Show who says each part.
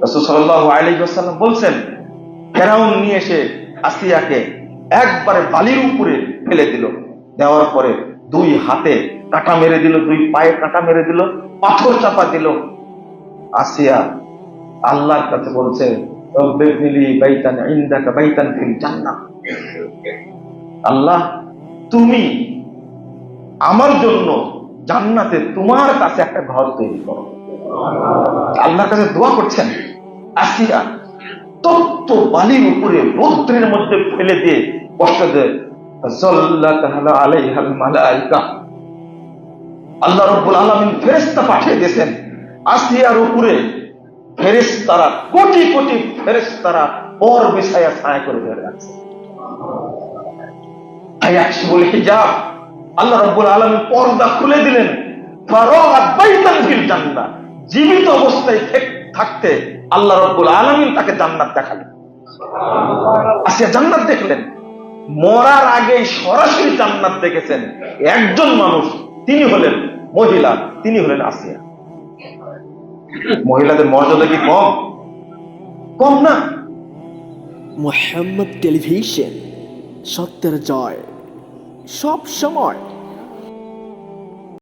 Speaker 1: রাসূল সাল্লাল্লাহু আলাইহি ওয়াসাল্লাম বলছেন, ফেরাউন নিয়ে এসে আসিয়াকে একবারে বালির উপরে ফেলে দিল, দেওয়ার পরে দুই হাতে কাঁটা মেরে দিল, দুই পায়ে কাঁটা মেরে দিল, পাথর চাপা দিল। আসিয়া আল্লাহর কাছে বলছে, রব্বিবনিলি বাইতান ইনদাকা বাইতান ফিল জান্নাহ, আল্লাহ তুমি আমার জন্য জান্নাতে তোমার কাছে একটা ঘর তৈরি করো। আল্লাহর কাছে দোয়া করছেন। আসিয়া তপ্ত বালির উপরে রৌদ্রের মধ্যে ফেলে দিয়ে কষ্ট দেয়। আলাইহাল মালাইকা, আল্লাহ রাব্বুল আলামিন ফেরেশতা পাঠিয়ে দিয়েছেন আসিয়ার উপরে। ফেরেশতারা কোটি কোটি ফেরেশতারা পর বিছায়া ছায়া করে ধরে রাখছে। আয়াকশিবুল হিজাব, আল্লাহ রাব্বুল আলামিন পর্দা খুলে দিলেন। ফারাআত বাইতান ফিল জান্নাহ, জীবিত অবস্থায় থাকতে আল্লাহ রাব্বুল আলামিন তাকে জান্নাত দেখালেন। আসিয়া জান্নাত দেখলেন। মরার আগে সরাসরি জান্নাত দেখেছেন একজন মানুষ, তিনি হলেন মহিলা, তিনি হলেন আসিয়া। মহিলাদের মর্যাদা কি কম? কম না।
Speaker 2: মুহাম্মদ টেলিভিশন, সত্যের জয় সব সময়।